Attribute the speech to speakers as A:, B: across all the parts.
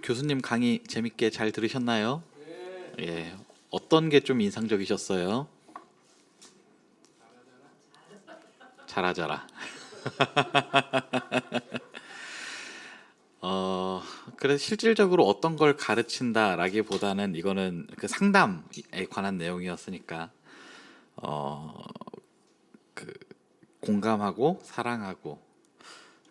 A: 교수님 강의 재밌게 잘 들으셨나요? 예. 어떤 게 좀 인상적이셨어요? 잘하자라. 어, 그래서 실질적으로 어떤 걸 가르친다라기보다는 이거는 그 상담에 관한 내용이었으니까 어, 공감하고 사랑하고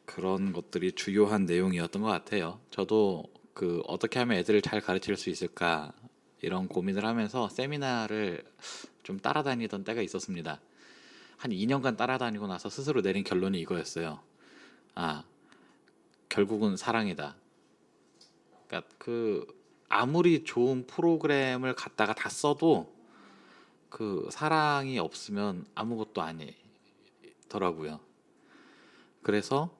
A: 그런 것들이 주요한 내용이었던 것 같아요. 저도 그 어떻게 하면 애들을 잘 가르칠 수 있을까 이런 고민을 하면서 세미나를 좀 따라다니던 때가 있었습니다. 한 2년간 따라다니고 나서 스스로 내린 결론이 이거였어요. 아, 결국은 사랑이다. 그러니까 그 아무리 좋은 프로그램을 갖다가 다 써도 그 사랑이 없으면 아무것도 아니더라고요. 그래서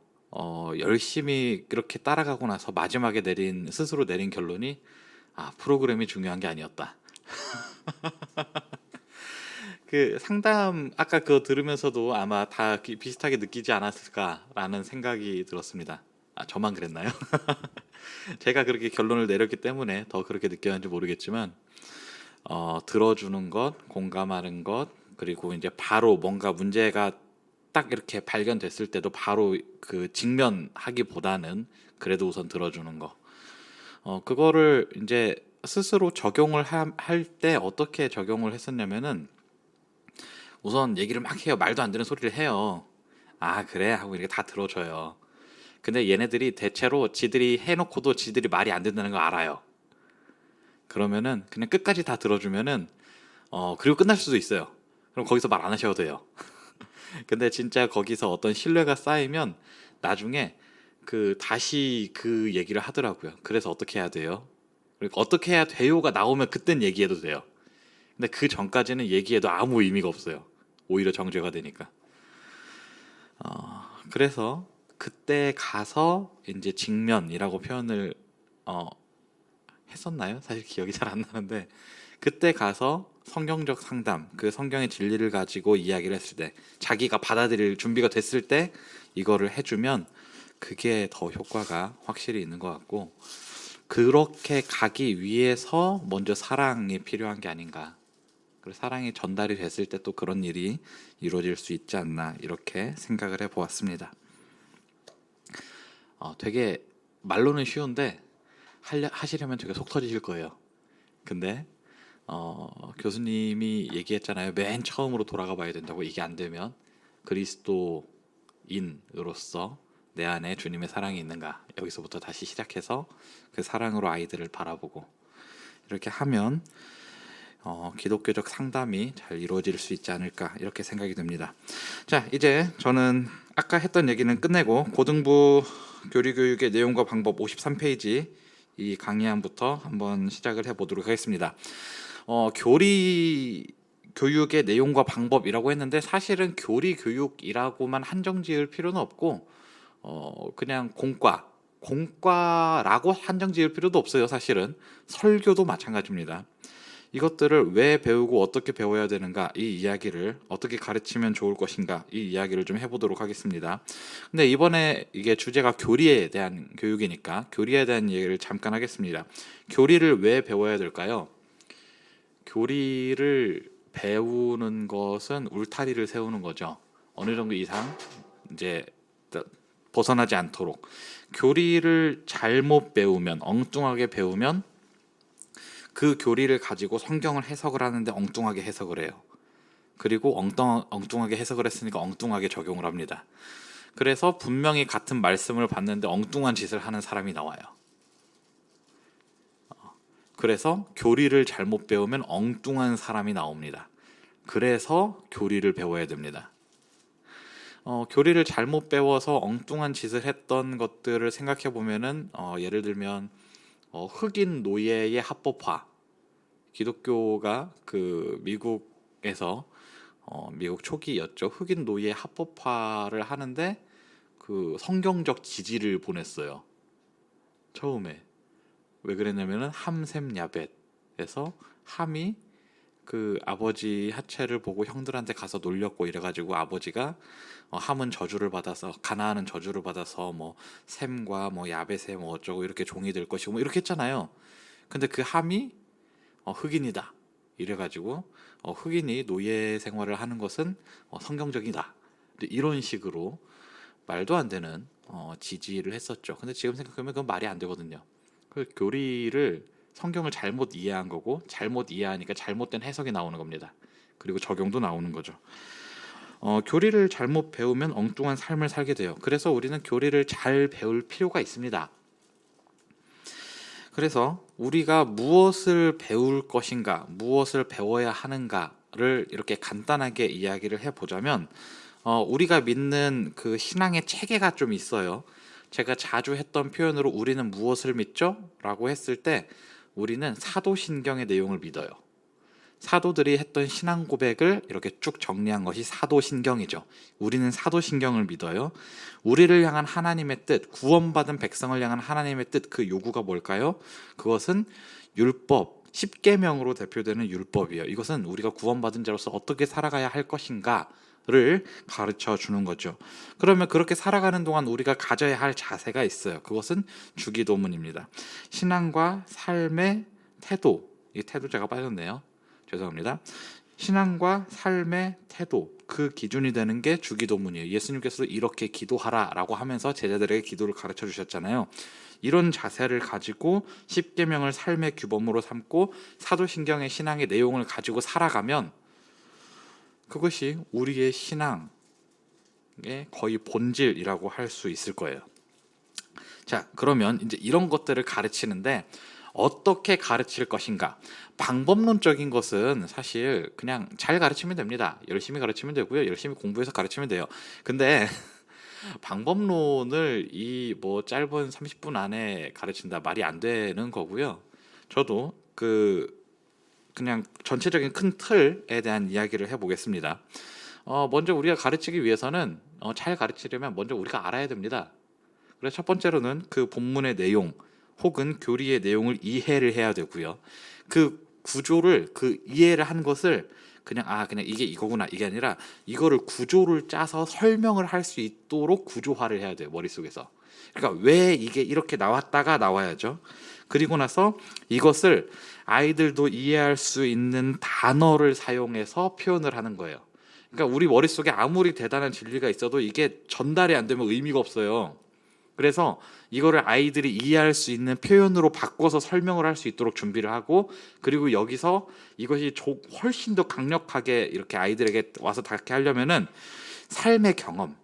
A: 열심히 그렇게 따라가고 나서 마지막에 스스로 내린 결론이 프로그램이 중요한 게 아니었다. 그 상담 아까 그거 들으면서도 아마 다 비슷하게 느끼지 않았을까라는 생각이 들었습니다. 저만 그랬나요? 제가 그렇게 결론을 내렸기 때문에 더 그렇게 느꼈는지 모르겠지만 들어주는 것, 공감하는 것, 그리고 이제 바로 뭔가 문제가 딱 이렇게 발견됐을 때도 바로 그 직면하기보다는 그래도 우선 들어주는 거. 그거를 이제 스스로 적용을 할 때 어떻게 적용을 했었냐면은 우선 얘기를 막 해요. 말도 안 되는 소리를 해요. 그래 하고 이렇게 다 들어줘요. 근데 얘네들이 대체로 지들이 해놓고도 지들이 말이 안 된다는 걸 알아요. 그러면은 그냥 끝까지 다 들어주면은 그리고 끝날 수도 있어요. 그럼 거기서 말 안 하셔도 돼요. 근데 진짜 거기서 어떤 신뢰가 쌓이면 나중에 그 다시 그 얘기를 하더라고요. 그래서 어떻게 해야 돼요? 그리고 어떻게 해야 돼요가 나오면 그땐 얘기해도 돼요. 근데 그 전까지는 얘기해도 아무 의미가 없어요. 오히려 정죄가 되니까. 그래서 그때 가서 이제 직면이라고 표현을 어, 했었나요? 사실 기억이 잘 안 나는데 그때 가서 성경적 상담, 그 성경의 진리를 가지고 이야기를 했을 때 자기가 받아들일 준비가 됐을 때 이거를 해주면 그게 더 효과가 확실히 있는 것 같고 그렇게 가기 위해서 먼저 사랑이 필요한 게 아닌가. 그리고 사랑이 전달이 됐을 때 또 그런 일이 이루어질 수 있지 않나 이렇게 생각을 해보았습니다. 되게 말로는 쉬운데 하시려면 되게 속 터지실 거예요. 근데 교수님이 얘기했잖아요. 맨 처음으로 돌아가 봐야 된다고. 이게 안 되면 그리스도인으로서 내 안에 주님의 사랑이 있는가. 여기서부터 다시 시작해서 그 사랑으로 아이들을 바라보고 이렇게 하면 기독교적 상담이 잘 이루어질 수 있지 않을까 이렇게 생각이 듭니다. 자, 이제 저는 아까 했던 얘기는 끝내고 고등부 교리교육의 내용과 방법 53페이지 이 강의안부터 한번 시작을 해보도록 하겠습니다. 교리 교육의 내용과 방법이라고 했는데 사실은 교리 교육이라고만 한정 지을 필요는 없고 그냥 공과라고 한정 지을 필요도 없어요. 사실은 설교도 마찬가지입니다. 이것들을 왜 배우고 어떻게 배워야 되는가 이 이야기를 어떻게 가르치면 좋을 것인가 이 이야기를 좀 해보도록 하겠습니다. 근데 이번에 이게 주제가 교리에 대한 교육이니까 교리에 대한 얘기를 잠깐 하겠습니다. 교리를 왜 배워야 될까요? 교리를 배우는 것은 울타리를 세우는 거죠. 어느 정도 이상 이제 벗어나지 않도록. 교리를 잘못 배우면 엉뚱하게 배우면 그 교리를 가지고 성경을 해석을 하는데 엉뚱하게 해석을 해요. 그리고 엉뚱하게 해석을 했으니까 엉뚱하게 적용을 합니다. 그래서 분명히 같은 말씀을 봤는데 엉뚱한 짓을 하는 사람이 나와요. 그래서 교리를 잘못 배우면 엉뚱한 사람이 나옵니다. 그래서 교리를 배워야 됩니다. 교리를 잘못 배워서 엉뚱한 짓을 했던 것들을 생각해 보면은 예를 들면 흑인 노예의 합법화. 기독교가 그 미국에서 미국 초기였죠. 흑인 노예 합법화를 하는데 그 성경적 지지를 보냈어요. 처음에 왜 그랬냐면은 함셈 야벳에서 함이 그 아버지 하체를 보고 형들한테 가서 놀렸고 이래가지고 아버지가 함은 저주를 받아서 가나안은 저주를 받아서 뭐 셈과 뭐 야벳의 뭐 어쩌고 이렇게 종이 될 것이고 뭐 이렇게 했잖아요. 근데 그 함이 흑인이다 이래가지고 흑인이 노예 생활을 하는 것은 성경적이다 이런 식으로 말도 안 되는 지지를 했었죠. 근데 지금 생각하면 그건 말이 안 되거든요. 그 교리를 성경을 잘못 이해한 거고 잘못 이해하니까 잘못된 해석이 나오는 겁니다. 그리고 적용도 나오는 거죠. 교리를 잘못 배우면 엉뚱한 삶을 살게 돼요. 그래서 우리는 교리를 잘 배울 필요가 있습니다. 그래서 우리가 무엇을 배울 것인가, 무엇을 배워야 하는가를 이렇게 간단하게 이야기를 해보자면 우리가 믿는 그 신앙의 체계가 좀 있어요. 제가 자주 했던 표현으로 우리는 무엇을 믿죠? 라고 했을 때 우리는 사도신경의 내용을 믿어요. 사도들이 했던 신앙 고백을 이렇게 쭉 정리한 것이 사도신경이죠. 우리는 사도신경을 믿어요. 우리를 향한 하나님의 뜻, 구원받은 백성을 향한 하나님의 뜻, 그 요구가 뭘까요? 그것은 율법, 십계명으로 대표되는 율법이에요. 이것은 우리가 구원받은 자로서 어떻게 살아가야 할 것인가를 가르쳐 주는 거죠. 그러면 그렇게 살아가는 동안 우리가 가져야 할 자세가 있어요. 그것은 주기도문입니다. 신앙과 삶의 태도, 이 태도 제가 빠졌네요. 죄송합니다. 신앙과 삶의 태도, 그 기준이 되는 게 주기도문이에요. 예수님께서도 이렇게 기도하라라고 하면서 제자들에게 기도를 가르쳐 주셨잖아요. 이런 자세를 가지고 십계명을 삶의 규범으로 삼고 사도신경의 신앙의 내용을 가지고 살아가면 그것이 우리의 신앙의 거의 본질이라고 할 수 있을 거예요. 자, 그러면 이제 이런 것들을 가르치는데 어떻게 가르칠 것인가? 방법론적인 것은 사실 그냥 잘 가르치면 됩니다. 열심히 가르치면 되고요. 열심히 공부해서 가르치면 돼요. 근데 방법론을 이 뭐 짧은 30분 안에 가르친다 말이 안 되는 거고요. 저도 그냥 전체적인 큰 틀에 대한 이야기를 해보겠습니다. 먼저 우리가 가르치기 위해서는 잘 가르치려면 먼저 우리가 알아야 됩니다. 그래서 첫 번째로는 그 본문의 내용 혹은 교리의 내용을 이해를 해야 되고요. 그 구조를 그 이해를 한 것을 그냥 이게 이거구나 이게 아니라 이거를 구조를 짜서 설명을 할 수 있도록 구조화를 해야 돼요. 머릿속에서. 그러니까 왜 이게 이렇게 나왔다가 나와야죠. 그리고 나서 이것을 아이들도 이해할 수 있는 단어를 사용해서 표현을 하는 거예요. 그러니까 우리 머릿속에 아무리 대단한 진리가 있어도 이게 전달이 안 되면 의미가 없어요. 그래서 이거를 아이들이 이해할 수 있는 표현으로 바꿔서 설명을 할 수 있도록 준비를 하고, 그리고 여기서 이것이 훨씬 더 강력하게 이렇게 아이들에게 와서 닿게 하려면은 삶의 경험,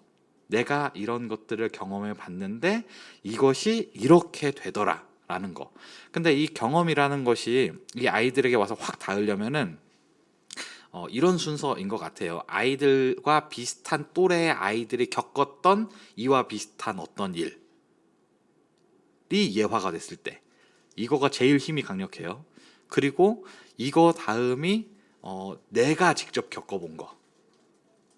A: 내가 이런 것들을 경험해 봤는데 이것이 이렇게 되더라 라는 거. 근데 이 경험이라는 것이 이 아이들에게 와서 확 닿으려면은 이런 순서인 것 같아요. 아이들과 비슷한 또래의 아이들이 겪었던 이와 비슷한 어떤 일이 예화가 됐을 때 이거가 제일 힘이 강력해요. 그리고 이거 다음이 내가 직접 겪어본 거.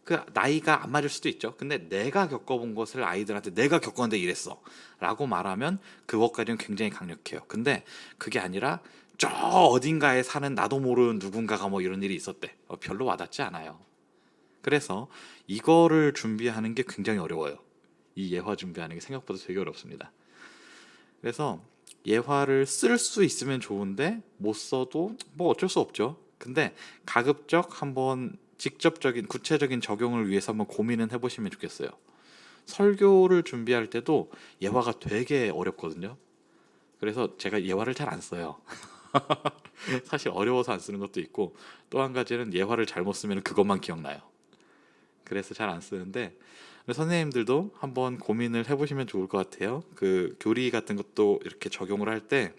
A: 그 나이가 안 맞을 수도 있죠. 근데 내가 겪어본 것을 아이들한테 내가 겪었는데 이랬어 라고 말하면 그것까지는 굉장히 강력해요. 근데 그게 아니라 저 어딘가에 사는 나도 모르는 누군가가 뭐 이런 일이 있었대. 별로 와닿지 않아요. 그래서 이거를 준비하는 게 굉장히 어려워요. 이 예화 준비하는 게 생각보다 되게 어렵습니다. 그래서 예화를 쓸 수 있으면 좋은데 못 써도 뭐 어쩔 수 없죠. 근데 가급적 한번 직접적인 구체적인 적용을 위해서 한번 고민은 해보시면 좋겠어요. 설교를 준비할 때도 예화가 되게 어렵거든요. 그래서 제가 예화를 잘 안 써요. 사실 어려워서 안 쓰는 것도 있고, 또 한 가지는 예화를 잘못 쓰면 그것만 기억나요. 그래서 잘 안 쓰는데 선생님들도 한번 고민을 해보시면 좋을 것 같아요. 그 교리 같은 것도 이렇게 적용을 할 때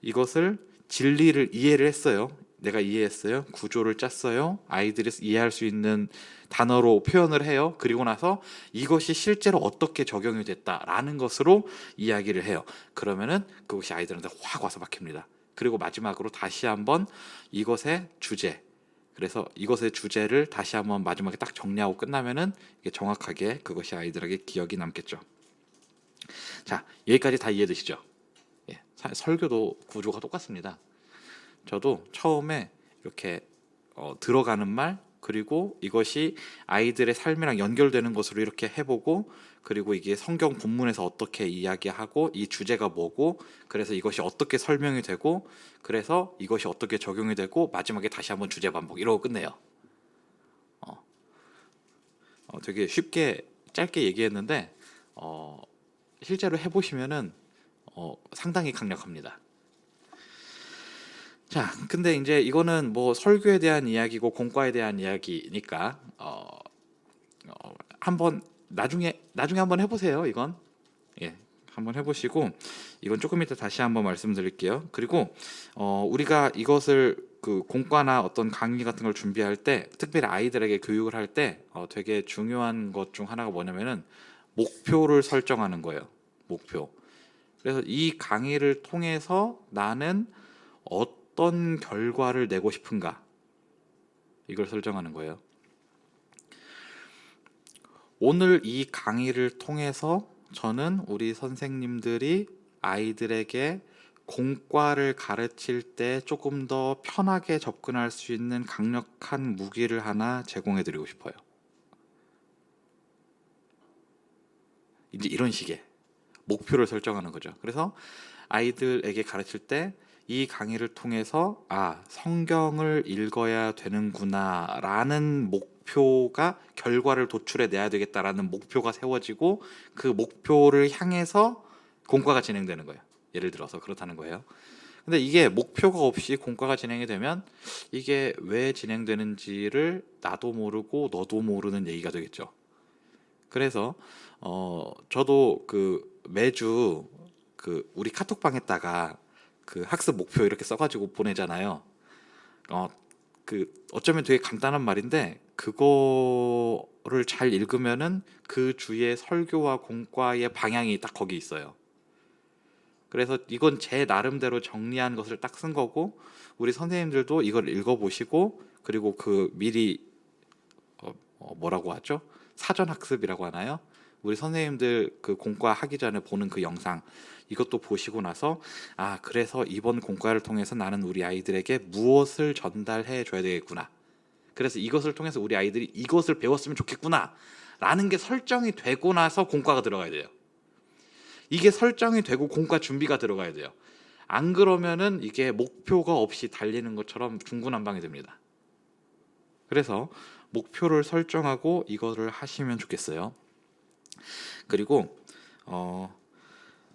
A: 이것을 진리를 이해를 했어요. 내가 이해했어요. 구조를 짰어요. 아이들이 이해할 수 있는 단어로 표현을 해요. 그리고 나서 이것이 실제로 어떻게 적용이 됐다라는 것으로 이야기를 해요. 그러면은 그것이 아이들한테 확 와서 박힙니다. 그리고 마지막으로 다시 한번 이것의 주제, 그래서 이것의 주제를 다시 한번 마지막에 딱 정리하고 끝나면은 이게 정확하게 그것이 아이들에게 기억이 남겠죠. 자, 여기까지 다 이해되시죠? 예, 설교도 구조가 똑같습니다. 저도 처음에 이렇게 들어가는 말, 그리고 이것이 아이들의 삶이랑 연결되는 것으로 이렇게 해보고, 그리고 이게 성경 본문에서 어떻게 이야기하고 이 주제가 뭐고, 그래서 이것이 어떻게 설명이 되고, 그래서 이것이 어떻게 적용이 되고, 마지막에 다시 한번 주제 반복 이러고 끝내요. 어, 되게 쉽게 짧게 얘기했는데 실제로 해보시면은 상당히 강력합니다. 자, 근데 이제 이거는 뭐 설교에 대한 이야기고 공과에 대한 이야기니까 한번 나중에 한번 해보세요. 이건 예, 한번 해보시고, 이건 조금 이따 다시 한번 말씀드릴게요. 그리고 우리가 이것을 그 공과나 어떤 강의 같은 걸 준비할 때, 특별히 아이들에게 교육을 할 때 되게 중요한 것 중 하나가 뭐냐면은 목표를 설정하는 거예요. 목표. 그래서 이 강의를 통해서 나는 어떤 결과를 내고 싶은가, 이걸 설정하는 거예요. 오늘 이 강의를 통해서 저는 우리 선생님들이 아이들에게 공과를 가르칠 때 조금 더 편하게 접근할 수 있는 강력한 무기를 하나 제공해 드리고 싶어요. 이제 이런 식의 목표를 설정하는 거죠. 그래서 아이들에게 가르칠 때 이 강의를 통해서 성경을 읽어야 되는구나라는 목표가, 결과를 도출해 내야 되겠다라는 목표가 세워지고, 그 목표를 향해서 공과가 진행되는 거예요. 예를 들어서 그렇다는 거예요. 근데 이게 목표가 없이 공과가 진행이 되면 이게 왜 진행되는지를 나도 모르고 너도 모르는 얘기가 되겠죠. 그래서 저도 그 매주 그 우리 카톡방에다가 그 학습 목표 이렇게 써가지고 보내잖아요. 어, 어쩌면 되게 간단한 말인데 그거를 잘 읽으면은 그 주의 설교와 공과의 방향이 딱 거기 있어요. 그래서 이건 제 나름대로 정리한 것을 딱 쓴 거고, 우리 선생님들도 이걸 읽어보시고, 그리고 그 미리 뭐라고 하죠? 사전 학습이라고 하나요? 우리 선생님들 그 공과 하기 전에 보는 그 영상, 이것도 보시고 나서 그래서 이번 공과를 통해서 나는 우리 아이들에게 무엇을 전달해 줘야 되겠구나, 그래서 이것을 통해서 우리 아이들이 이것을 배웠으면 좋겠구나 라는 게 설정이 되고 나서 공과가 들어가야 돼요. 이게 설정이 되고 공과 준비가 들어가야 돼요. 안 그러면은 이게 목표가 없이 달리는 것처럼 중구난방이 됩니다. 그래서 목표를 설정하고 이거를 하시면 좋겠어요. 그리고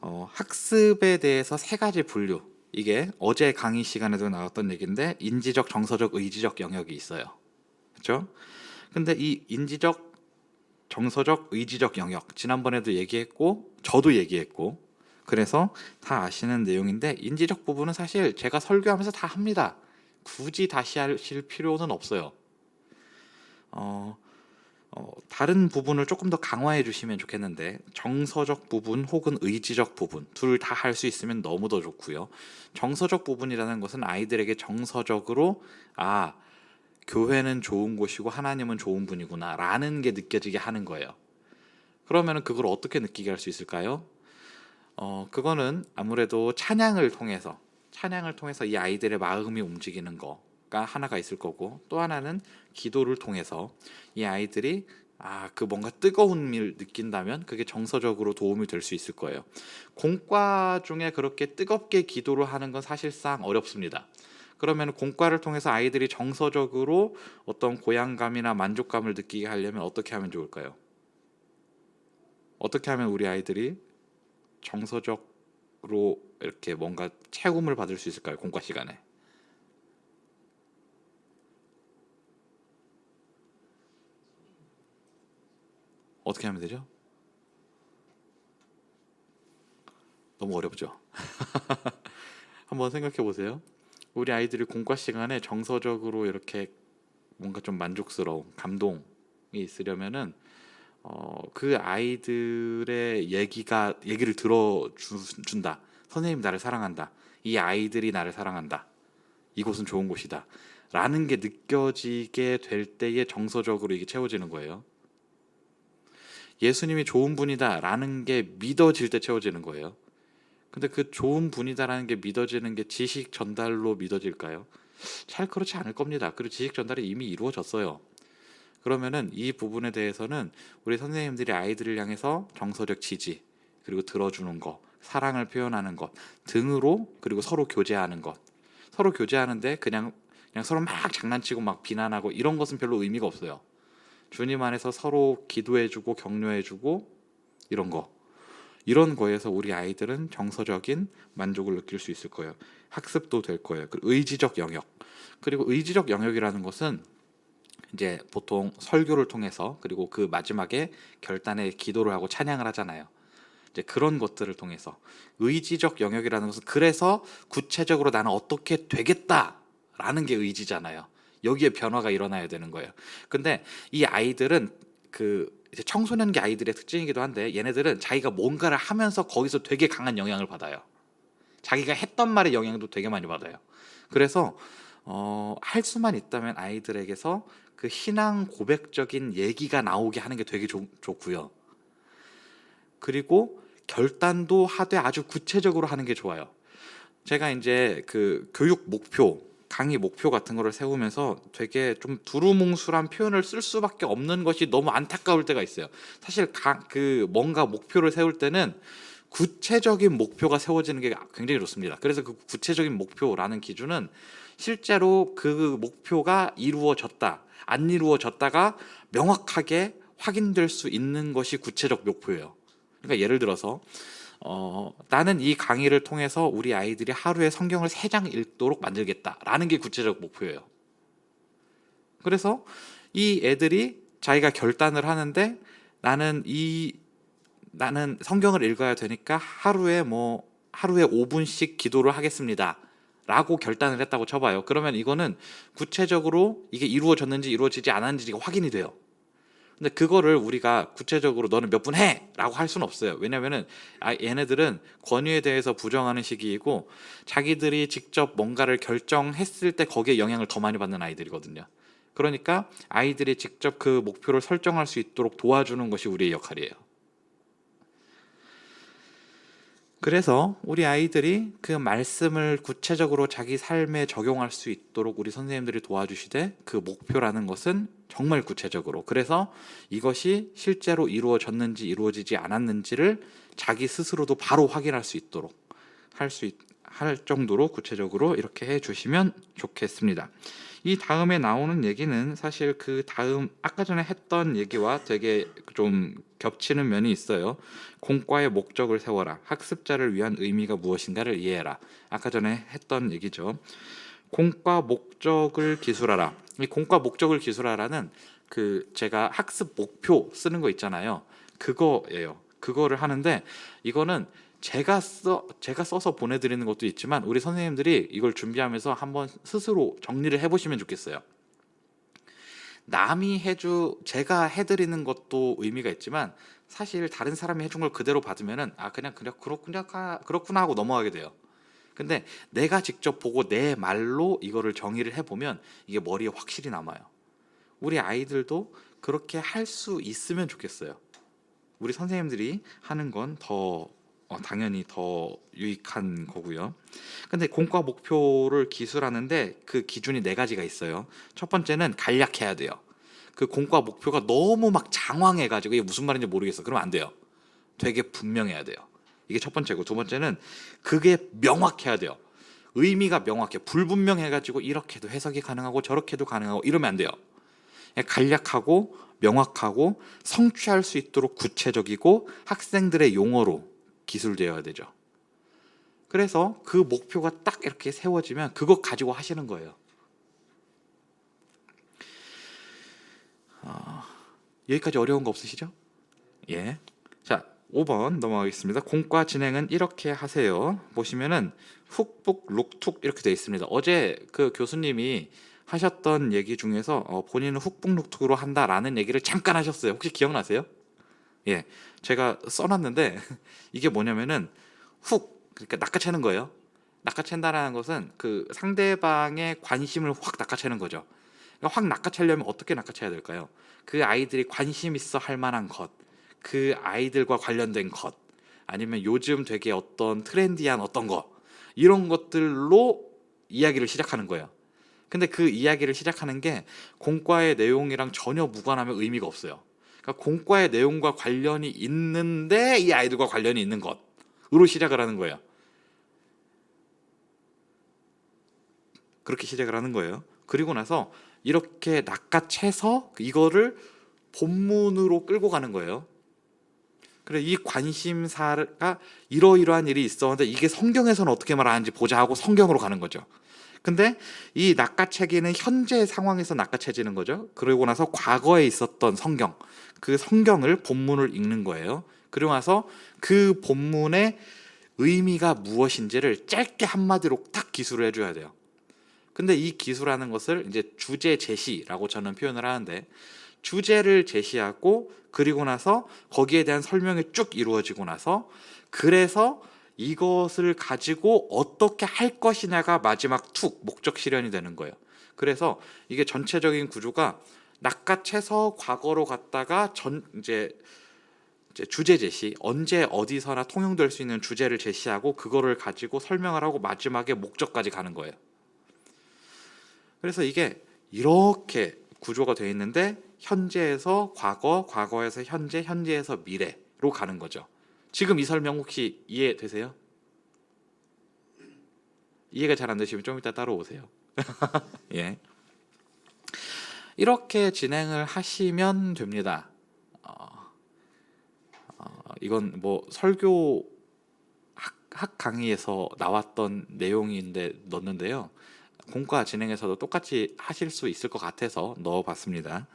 A: 학습에 대해서 세 가지 분류, 이게 어제 강의 시간에도 나왔던 얘기인데 인지적, 정서적, 의지적 영역이 있어요. 그렇죠? 근데 이 인지적, 정서적, 의지적 영역, 지난번에도 얘기했고 저도 얘기했고, 그래서 다 아시는 내용인데, 인지적 부분은 사실 제가 설교하면서 다 합니다. 굳이 다시 하실 필요는 없어요. 다른 부분을 조금 더 강화해 주시면 좋겠는데, 정서적 부분 혹은 의지적 부분 둘 다 할 수 있으면 너무 더 좋고요. 정서적 부분이라는 것은 아이들에게 정서적으로 교회는 좋은 곳이고 하나님은 좋은 분이구나 라는 게 느껴지게 하는 거예요. 그러면 그걸 어떻게 느끼게 할 수 있을까요? 그거는 아무래도 찬양을 통해서 이 아이들의 마음이 움직이는 거가 하나가 있을 거고, 또 하나는 기도를 통해서 이 아이들이 뭔가 뜨거운 일 느낀다면 그게 정서적으로 도움이 될 수 있을 거예요. 공과 중에 그렇게 뜨겁게 기도를 하는 건 사실상 어렵습니다. 그러면 공과를 통해서 아이들이 정서적으로 어떤 고향감이나 만족감을 느끼게 하려면 어떻게 하면 좋을까요? 어떻게 하면 우리 아이들이 정서적으로 이렇게 뭔가 체험을 받을 수 있을까요? 공과 시간에. 어떻게 하면 되죠? 너무 어렵죠? 한번 생각해 보세요. 우리 아이들이 공과 시간에 정서적으로 이렇게 뭔가 좀 만족스러운 감동이 있으려면은 그 아이들의 얘기를 들어준다. 선생님 나를 사랑한다. 이 아이들이 나를 사랑한다. 이곳은 좋은 곳이다. 라는 게 느껴지게 될 때에 정서적으로 이게 채워지는 거예요. 예수님이 좋은 분이다 라는 게 믿어질 때 채워지는 거예요. 근데 그 좋은 분이다라는 게 믿어지는 게 지식 전달로 믿어질까요? 잘 그렇지 않을 겁니다. 그리고 지식 전달이 이미 이루어졌어요. 그러면은 이 부분에 대해서는 우리 선생님들이 아이들을 향해서 정서적 지지, 그리고 들어주는 것, 사랑을 표현하는 것 등으로, 그리고 서로 교제하는 것. 서로 교제하는데 그냥 서로 막 장난치고 막 비난하고 이런 것은 별로 의미가 없어요. 주님 안에서 서로 기도해주고 격려해주고 이런 거. 이런 거에서 우리 아이들은 정서적인 만족을 느낄 수 있을 거예요. 학습도 될 거예요. 그리고 의지적 영역. 그리고 의지적 영역이라는 것은 이제 보통 설교를 통해서, 그리고 그 마지막에 결단의 기도를 하고 찬양을 하잖아요. 이제 그런 것들을 통해서 의지적 영역이라는 것은, 그래서 구체적으로 나는 어떻게 되겠다라는 게 의지잖아요. 여기에 변화가 일어나야 되는 거예요. 근데 이 아이들은 이제 청소년기 아이들의 특징이기도 한데, 얘네들은 자기가 뭔가를 하면서 거기서 되게 강한 영향을 받아요. 자기가 했던 말의 영향도 되게 많이 받아요. 그래서 할 수만 있다면 아이들에게서 그 신앙 고백적인 얘기가 나오게 하는 게 되게 좋고요. 그리고 결단도 하되 아주 구체적으로 하는 게 좋아요. 제가 이제 그 교육 목표, 강의 목표 같은 거를 세우면서 되게 좀 두루뭉술한 표현을 쓸 수밖에 없는 것이 너무 안타까울 때가 있어요. 사실 뭔가 목표를 세울 때는 구체적인 목표가 세워지는 게 굉장히 좋습니다. 그래서 그 구체적인 목표라는 기준은 실제로 그 목표가 이루어졌다, 안 이루어졌다가 명확하게 확인될 수 있는 것이 구체적 목표예요. 그러니까 예를 들어서 나는 이 강의를 통해서 우리 아이들이 하루에 성경을 3장 읽도록 만들겠다라는 게 구체적 목표예요. 그래서 이 애들이 자기가 결단을 하는데, 나는 성경을 읽어야 되니까 하루에 5분씩 기도를 하겠습니다 라고 결단을 했다고 쳐봐요. 그러면 이거는 구체적으로 이게 이루어졌는지 이루어지지 않았는지가 확인이 돼요. 근데 그거를 우리가 구체적으로 너는 몇 분 해! 라고 할 수는 없어요. 왜냐면은 얘네들은 권위에 대해서 부정하는 시기이고, 자기들이 직접 뭔가를 결정했을 때 거기에 영향을 더 많이 받는 아이들이거든요. 그러니까 아이들이 직접 그 목표를 설정할 수 있도록 도와주는 것이 우리의 역할이에요. 그래서 우리 아이들이 그 말씀을 구체적으로 자기 삶에 적용할 수 있도록 우리 선생님들이 도와주시되, 그 목표라는 것은 정말 구체적으로, 그래서 이것이 실제로 이루어졌는지 이루어지지 않았는지를 자기 스스로도 바로 확인할 수 있도록 할 정도로 구체적으로 이렇게 해주시면 좋겠습니다. 이 다음에 나오는 얘기는 사실 그 다음 아까 전에 했던 얘기와 되게 좀 겹치는 면이 있어요. 공과의 목적을 세워라. 학습자를 위한 의미가 무엇인가를 이해해라. 아까 전에 했던 얘기죠. 공과 목적을 기술하라. 이 공과 목적을 기술하라는 제가 학습 목표 쓰는 거 있잖아요. 그거예요. 그거를 하는데, 이거는 제가 써서 보내드리는 것도 있지만 우리 선생님들이 이걸 준비하면서 한번 스스로 정리를 해보시면 좋겠어요. 제가 해드리는 것도 의미가 있지만, 사실 다른 사람이 해준 걸 그대로 받으면은 그냥 그렇구나 하고 넘어가게 돼요. 근데 내가 직접 보고 내 말로 이거를 정의를 해보면 이게 머리에 확실히 남아요. 우리 아이들도 그렇게 할 수 있으면 좋겠어요. 우리 선생님들이 하는 건 당연히 더 유익한 거고요. 근데 공과 목표를 기술하는데 그 기준이 4가지가 있어요. 첫 번째는 간략해야 돼요. 그 공과 목표가 너무 막 장황해가지고 이게 무슨 말인지 모르겠어. 그러면 안 돼요. 되게 분명해야 돼요. 이게 첫 번째고, 두 번째는 그게 명확해야 돼요. 의미가 명확해. 불분명해가지고 이렇게도 해석이 가능하고 저렇게도 가능하고 이러면 안 돼요. 간략하고 명확하고 성취할 수 있도록 구체적이고 학생들의 용어로 기술되어야 되죠. 그래서 그 목표가 딱 이렇게 세워지면 그것 가지고 하시는 거예요. 여기까지 어려운 거 없으시죠? 예. 자, 5번 넘어가겠습니다. 공과 진행은 이렇게 하세요. 보시면은 훅북 룩툭 이렇게 되어 있습니다. 어제 그 교수님이 하셨던 얘기 중에서 본인은 훅북 룩툭으로 한다라는 얘기를 잠깐 하셨어요. 혹시 기억나세요? 예, 제가 써놨는데 이게 뭐냐면은 그러니까 낚아채는 거예요. 낚아챈다라는 것은 그 상대방의 관심을 확 낚아채는 거죠. 그러니까 확 낚아채려면 어떻게 낚아채야 될까요? 그 아이들이 관심 있어 할 만한 것, 그 아이들과 관련된 것, 아니면 요즘 되게 어떤 트렌디한 어떤 거, 이런 것들로 이야기를 시작하는 거예요. 근데 그 이야기를 시작하는 게 공과의 내용이랑 전혀 무관하면 의미가 없어요. 그러니까 공과의 내용과 관련이 있는데 이 아이들과 관련이 있는 것으로 시작을 하는 거예요. 그렇게 시작을 하는 거예요. 그리고 나서 이렇게 낚아채서 이거를 본문으로 끌고 가는 거예요. 그래, 이 관심사가 이러이러한 일이 있었는데 이게 성경에서는 어떻게 말하는지 보자 하고 성경으로 가는 거죠. 근데 이 낚아채기는 현재 상황에서 낚아채지는 거죠. 그러고 나서 과거에 있었던 성경, 그 성경을 본문을 읽는 거예요. 그리고 나서 그 본문의 의미가 무엇인지를 짧게 한마디로 딱 기술을 해줘야 돼요. 근데 이 기술하는 것을 이제 주제 제시라고 저는 표현을 하는데, 주제를 제시하고 그리고 나서 거기에 대한 설명이 쭉 이루어지고 나서 그래서 이것을 가지고 어떻게 할 것이냐가 마지막 툭 목적 실현이 되는 거예요. 그래서 이게 전체적인 구조가 낚아채서 과거로 갔다가 이제 주제 제시, 언제 어디서나 통용될 수 있는 주제를 제시하고 그거를 가지고 설명을 하고 마지막에 목적까지 가는 거예요. 그래서 이게 이렇게 구조가 되어 있는데 현재에서 과거, 과거에서 현재, 현재에서 미래로 가는 거죠. 지금 이 설명 혹시 이해되세요? 이해가 잘 안 되시면 좀 이따 따로 오세요. 예. 이렇게 진행을 하시면 됩니다. 이건 뭐 설교 학 강의에서 나왔던 내용인데 넣었는데요. 공과 진행에서도 똑같이 하실 수 있을 것 같아서 넣어봤습니다.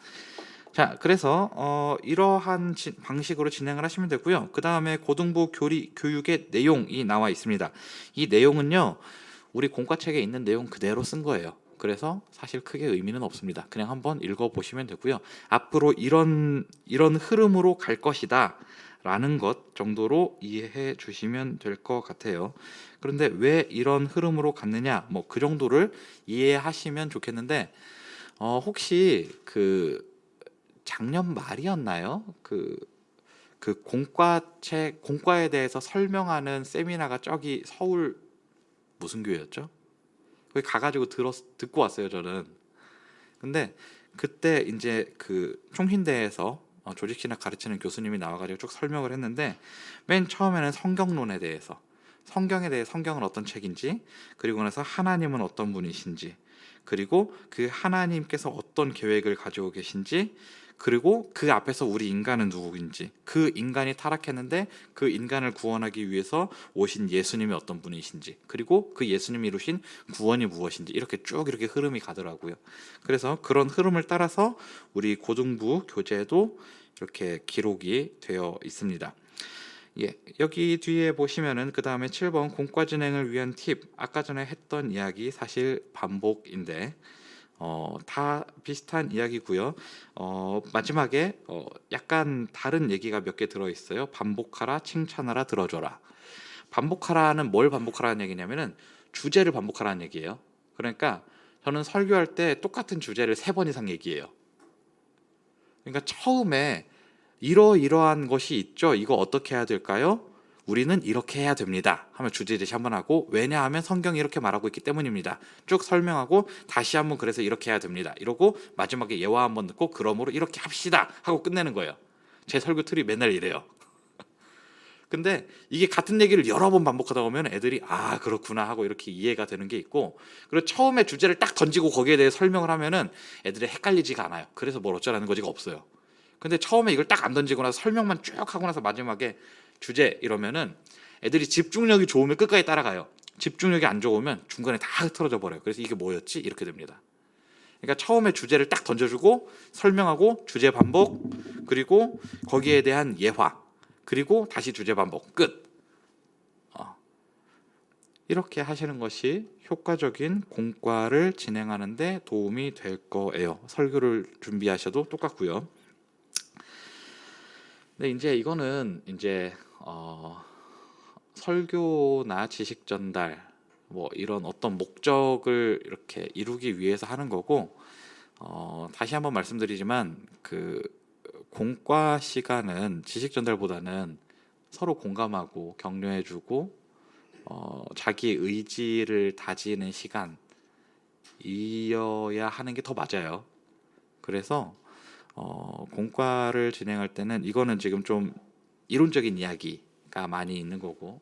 A: 자, 그래서 이러한 방식으로 진행을 하시면 되고요. 그 다음에 고등부 교육의 내용이 나와 있습니다. 이 내용은요, 우리 공과책에 있는 내용 그대로 쓴 거예요. 그래서 사실 크게 의미는 없습니다. 그냥 한번 읽어보시면 되고요. 앞으로 이런 흐름으로 갈 것이다 라는 것 정도로 이해해 주시면 될 것 같아요. 그런데 왜 이런 흐름으로 갔느냐, 뭐 그 정도를 이해하시면 좋겠는데, 혹시 그 작년 말이었나요? 그 공과에 대해서 설명하는 세미나가 저기 서울 무슨 교회였죠? 거기 가가지고 듣고 왔어요, 저는. 근데 그때 이제 그 총신대에서 조직신학 가르치는 교수님이 나와가지고 쭉 설명을 했는데, 맨 처음에는 성경론에 대해서, 성경에 대해 성경은 어떤 책인지, 그리고 나서 하나님은 어떤 분이신지, 그리고 그 하나님께서 어떤 계획을 가지고 계신지, 그리고 그 앞에서 우리 인간은 누구인지, 그 인간이 타락했는데 그 인간을 구원하기 위해서 오신 예수님이 어떤 분이신지, 그리고 그 예수님이 이루신 구원이 무엇인지, 이렇게 쭉 이렇게 흐름이 가더라고요. 그래서 그런 흐름을 따라서 우리 고등부 교재도 이렇게 기록이 되어 있습니다. 예, 여기 뒤에 보시면은 그 다음에 7번 공과 진행을 위한 팁, 아까 전에 했던 이야기 사실 반복인데 다 비슷한 이야기고요. 마지막에 약간 다른 얘기가 몇 개 들어있어요. 반복하라, 칭찬하라, 들어줘라. 반복하라는 뭘 반복하라는 얘기냐면은 주제를 반복하라는 얘기예요. 그러니까 저는 설교할 때 똑같은 주제를 3번 이상 얘기해요. 그러니까 처음에 이러이러한 것이 있죠. 이거 어떻게 해야 될까요? 우리는 이렇게 해야 됩니다. 하면 주제 제시 한번 하고, 왜냐하면 성경이 이렇게 말하고 있기 때문입니다. 쭉 설명하고 다시 한번 그래서 이렇게 해야 됩니다. 이러고 마지막에 예화 한번 듣고 그러므로 이렇게 합시다 하고 끝내는 거예요. 제 설교 틀이 맨날 이래요. 근데 이게 같은 얘기를 여러 번 반복하다 보면 애들이 아 그렇구나 하고 이렇게 이해가 되는 게 있고, 그리고 처음에 주제를 딱 던지고 거기에 대해 설명을 하면은 애들이 헷갈리지가 않아요. 그래서 뭘 어쩌라는 거지가 없어요. 근데 처음에 이걸 딱 안 던지고 나서 설명만 쭉 하고 나서 마지막에 주제 이러면은 애들이 집중력이 좋으면 끝까지 따라가요. 집중력이 안 좋으면 중간에 다 흐트러져 버려요. 그래서 이게 뭐였지? 이렇게 됩니다. 그러니까 처음에 주제를 딱 던져주고 설명하고 주제 반복, 그리고 거기에 대한 예화, 그리고 다시 주제 반복 끝. 이렇게 하시는 것이 효과적인 공과를 진행하는 데 도움이 될 거예요. 설교를 준비하셔도 똑같고요. 근데 이제 이거는 이제 설교나 지식 전달 뭐 이런 어떤 목적을 이렇게 이루기 위해서 하는 거고, 다시 한번 말씀드리지만 그 공과 시간은 지식 전달보다는 서로 공감하고 격려해주고 자기 의지를 다지는 시간, 이어야 하는 게 더 맞아요. 그래서 공과를 진행할 때는 이거는 지금 좀 이론적인 이야기가 많이 있는 거고,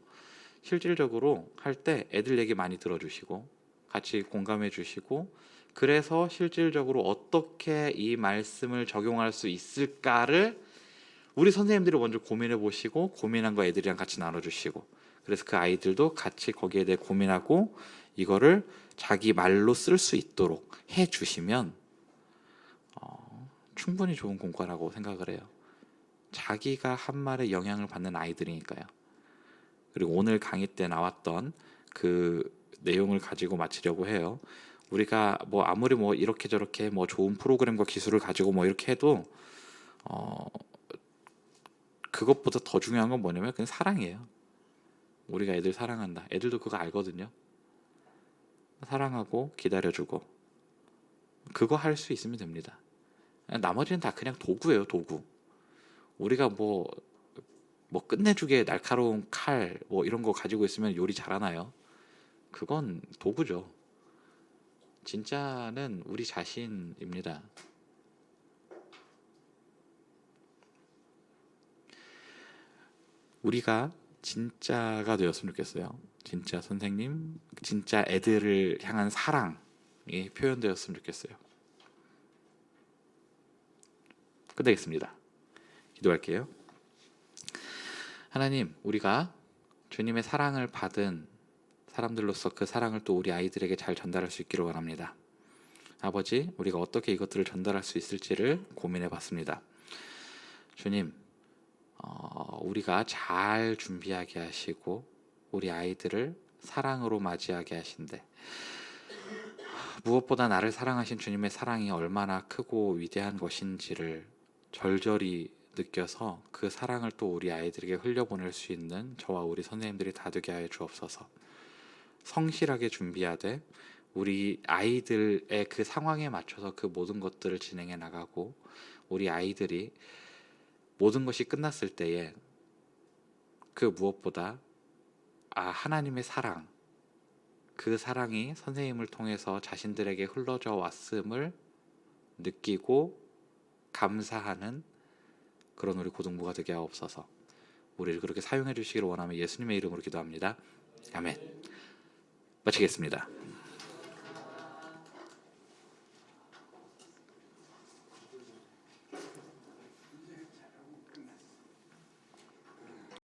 A: 실질적으로 할 때 애들 얘기 많이 들어주시고 같이 공감해 주시고, 그래서 실질적으로 어떻게 이 말씀을 적용할 수 있을까를 우리 선생님들이 먼저 고민해 보시고, 고민한 거 애들이랑 같이 나눠주시고, 그래서 그 아이들도 같이 거기에 대해 고민하고 이거를 자기 말로 쓸 수 있도록 해 주시면 충분히 좋은 공과라고 생각을 해요. 자기가 한 말에 영향을 받는 아이들이니까요. 그리고 오늘 강의 때 나왔던 그 내용을 가지고 마치려고 해요. 우리가 뭐 아무리 뭐 이렇게 저렇게 뭐 좋은 프로그램과 기술을 가지고 뭐 이렇게 해도 어 그것보다 더 중요한 건 뭐냐면 그냥 사랑이에요. 우리가 애들 사랑한다. 애들도 그거 알거든요. 사랑하고 기다려주고 그거 할 수 있으면 됩니다. 나머지는 다 그냥 도구예요, 도구. 우리가 뭐 끝내주게 날카로운 칼 뭐 이런 거 가지고 있으면 요리 잘하나요? 그건 도구죠. 진짜는 우리 자신입니다. 우리가 진짜가 되었으면 좋겠어요. 진짜 선생님, 진짜 애들을 향한 사랑이 표현되었으면 좋겠어요. 끝내겠습니다. 기도할게요. 하나님, 우리가 주님의 사랑을 받은 사람들로서 그 사랑을 또 우리 아이들에게 잘 전달할 수 있기를 원합니다. 아버지, 우리가 어떻게 이것들을 전달할 수 있을지를 고민해 봤습니다. 주님, 우리가 잘 준비하게 하시고 우리 아이들을 사랑으로 맞이하게 하신대. 무엇보다 나를 사랑하신 주님의 사랑이 얼마나 크고 위대한 것인지를 절절히 느껴서 그 사랑을 또 우리 아이들에게 흘려보낼 수 있는 저와 우리 선생님들이 다 되게 하여 주옵소서. 성실하게 준비하되 우리 아이들의 그 상황에 맞춰서 그 모든 것들을 진행해 나가고, 우리 아이들이 모든 것이 끝났을 때에 그 무엇보다 하나님의 사랑, 그 사랑이 선생님을 통해서 자신들에게 흘러져 왔음을 느끼고 감사하는 그런 우리 고등부가 되게 하옵소서. 우리를 그렇게 사용해 주시기를 원하며 예수님의 이름으로 기도합니다. 아멘. 마치겠습니다.